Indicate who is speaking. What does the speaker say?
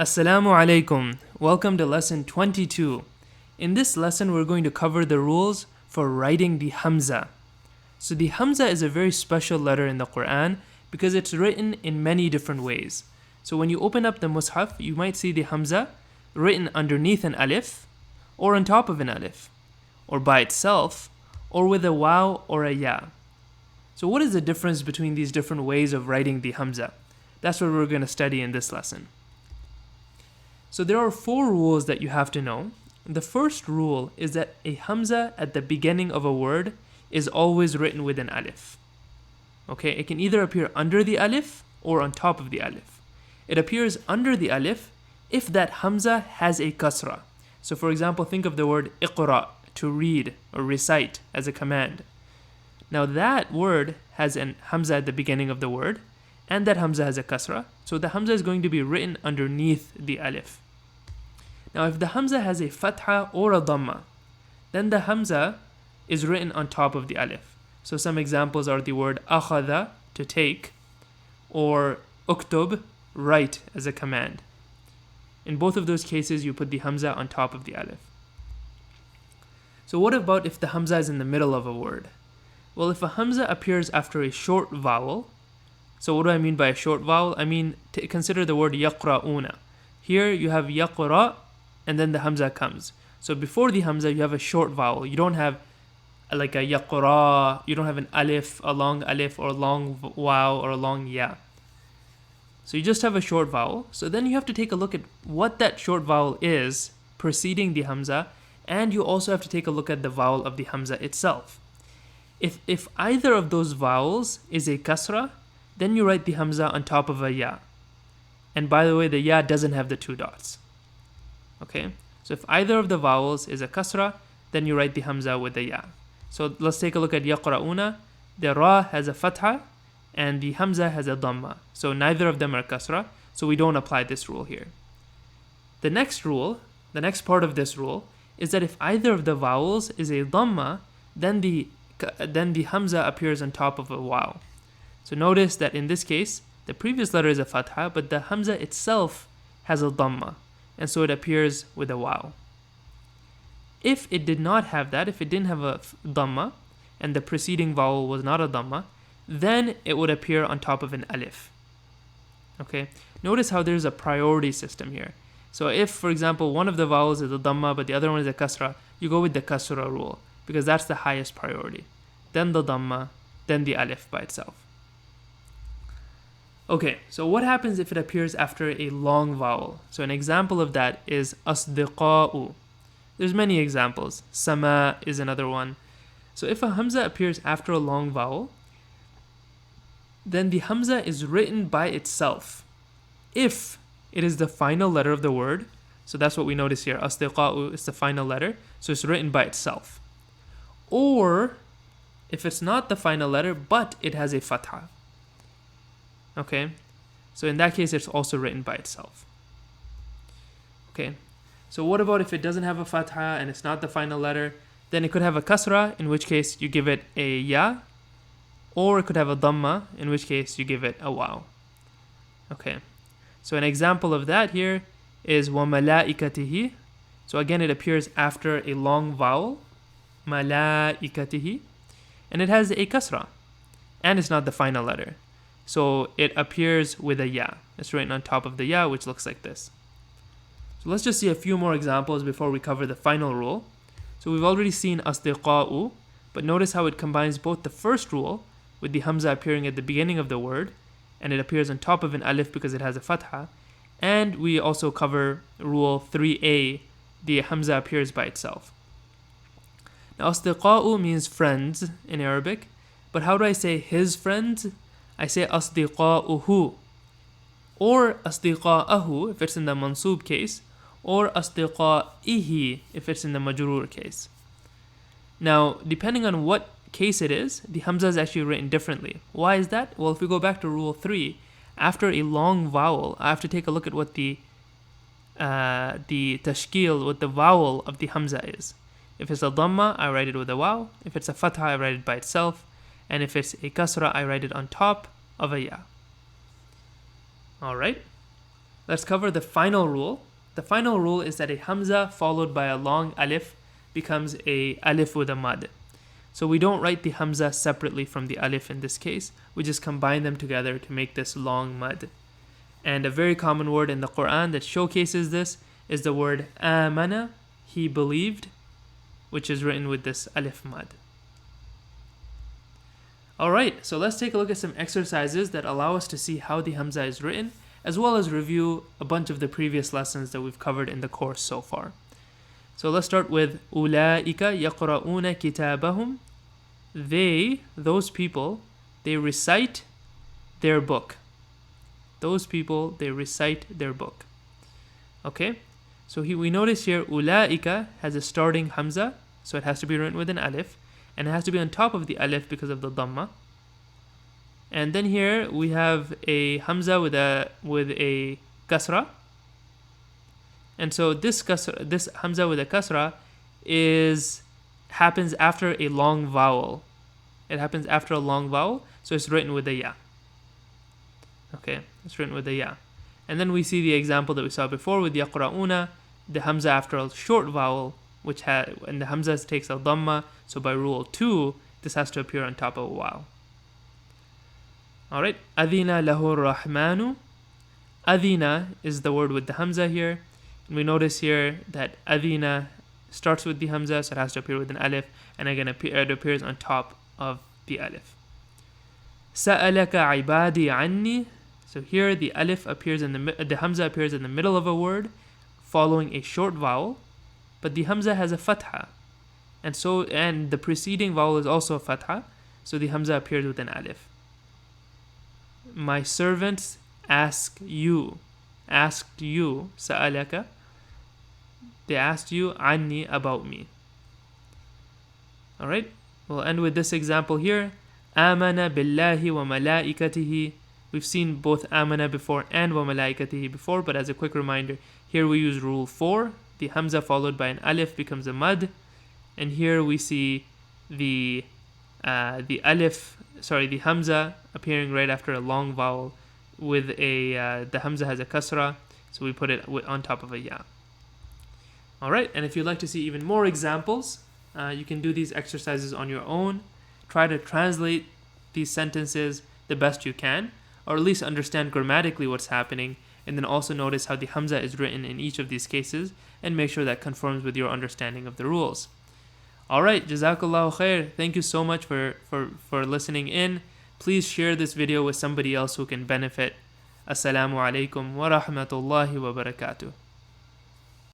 Speaker 1: Assalamu alaikum. Welcome to lesson 22. In this lesson, we're going to cover the rules for writing the Hamza. So the Hamza is a very special letter in the Quran because it's written in many different ways. So when you open up the Mus'haf, you might see the Hamza written underneath an Alif, or on top of an Alif, or by itself, or with a Waw or a Ya. So what is the difference between these different ways of writing the Hamza? That's what we're going to study in this lesson. So there are 4 rules that you have to know. The first rule is that a Hamza at the beginning of a word is always written with an Alif. Okay, it can either appear under the Alif or on top of the Alif. It appears under the Alif if that Hamza has a kasra. So for example, think of the word iqra, to read or recite, as a command. Now that word has an Hamza at the beginning of the word, and that Hamza has a kasra, so the Hamza is going to be written underneath the Alif. Now if the Hamza has a fatha or a dhamma, then the Hamza is written on top of the Alif. So some examples are the word akhadha, to take, or uktub, write, as a command. In both of those cases, you put the Hamza on top of the Alif. So what about if the Hamza is in the middle of a word? Well, if a Hamza appears after a short vowel, so what do I mean by a short vowel? I mean, consider the word yaqra'una. Here you have yaqra, and then the Hamza comes. So before the Hamza, you have a short vowel. You don't have like a yaqra, you don't have an alif, a long alif, or a long waw, or a long ya. So you just have a short vowel. So then you have to take a look at what that short vowel is preceding the Hamza, and you also have to take a look at the vowel of the Hamza itself. If either of those vowels is a kasra, then you write the Hamza on top of a ya. And by the way, the ya doesn't have the 2 dots. Okay, so if either of the vowels is a kasra, then you write the Hamza with the ya. So let's take a look at yaqra'una. The ra has a fatha, and the Hamza has a dhamma. So neither of them are kasra, so we don't apply this rule here. The next rule, the next part of this rule, is that if either of the vowels is a dhamma, then the Hamza appears on top of a waw. So notice that in this case, the previous letter is a fatha, but the Hamza itself has a dhamma, and so it appears with a waw. If it did not have that, if it didn't have a dhamma, and the preceding vowel was not a dhamma, then it would appear on top of an alif. Okay, notice how there's a priority system here. So if, for example, one of the vowels is a dhamma, but the other one is a kasra, you go with the kasra rule, because that's the highest priority. Then the dhamma, then the alif by itself. Okay, so what happens if it appears after a long vowel? So an example of that is asdiqa'u. There's many examples. Sama is another one. So if a Hamza appears after a long vowel, then the Hamza is written by itself. If it is the final letter of the word, so that's what we notice here. Asdiqa'u is the final letter, so it's written by itself. Or if it's not the final letter, but it has a fatha. Okay, so in that case, it's also written by itself. Okay, so what about if it doesn't have a fatha and it's not the final letter? Then it could have a kasra, in which case you give it a ya, or it could have a dhamma, in which case you give it a waw. Okay, so an example of that here is wa malaikatihi. So again, it appears after a long vowel, malaikatihi, and it has a kasra, and it's not the final letter. So it appears with a ya. It's written on top of the ya, which looks like this. So let's just see a few more examples before we cover the final rule. So we've already seen asdiqa'u, but notice how it combines both the first rule, with the Hamza appearing at the beginning of the word, and it appears on top of an alif because it has a fatha, and we also cover rule 3a, the Hamza appears by itself. Now asdiqa'u means friends in Arabic, but how do I say his friends? I say asdiqa'uhu, or asdiqa'ahu if it's in the mansub case, or asdiqa'ihi if it's in the majroor case. Now, depending on what case it is, the Hamza is actually written differently. Why is that? Well, if we go back to rule 3, after a long vowel, I have to take a look at what the tashkil, what the vowel of the Hamza is. If it's a dhamma, I write it with a waw. If it's a fatha, I write it by itself. And if it's a kasra, I write it on top of a ya. Alright, let's cover the final rule. The final rule is that a Hamza followed by a long Alif becomes a Alif with a mud. So we don't write the Hamza separately from the Alif in this case. We just combine them together to make this long mud. And a very common word in the Quran that showcases this is the word amana, he believed, which is written with this Alif mud. Alright, so let's take a look at some exercises that allow us to see how the Hamza is written, as well as review a bunch of the previous lessons that we've covered in the course so far. So let's start with أُولَٰئِكَ يَقْرَؤُونَ كِتَابَهُمْ. They, those people, they recite their book. Those people, they recite their book. Okay, so we notice here أُولَٰئِكَ has a starting Hamza, so it has to be written with an Alif, and it has to be on top of the Alif because of the Dhamma. And then here we have a Hamza with a Kasra. And so this Hamza with a Kasra happens after a long vowel. It happens after a long vowel, so it's written with a Ya. Okay, it's written with a Ya. And then we see the example that we saw before with Yaqra'una, the Hamza after a short vowel, and the Hamza takes a Dhamma, so by rule 2, this has to appear on top of a vowel. Alright, Adina lahu rahmanu. Adina is the word with the Hamza here. And we notice here that Adina starts with the Hamza, so it has to appear with an Alif, and again it appears on top of the Alif. Sa'alaka ibadi anni. So here the Alif appears the Hamza appears in the middle of a word, following a short vowel, but the Hamza has a Fatha. And the preceding vowel is also a Fatha, so the Hamza appears with an Alif. My servants asked you, sa'alaka. They asked you, anni, about me. Alright, we'll end with this example here. Amana billahi wa malaikatihi. We've seen both amana before and wa malaikatihi before, but as a quick reminder, here we use rule 4. The Hamza followed by an Alif becomes a mud. And here we see the Hamza appearing right after a long vowel with the Hamza has a Kasra, so we put it on top of a Ya. Alright, and if you'd like to see even more examples, you can do these exercises on your own. Try to translate these sentences the best you can, or at least understand grammatically what's happening, and then also notice how the Hamza is written in each of these cases, and make sure that conforms with your understanding of the rules. Alright, Jazakallahu khair. Thank you so much for listening in. Please share this video with somebody else who can benefit. Assalamu alaikum wa rahmatullahi wa barakatuh.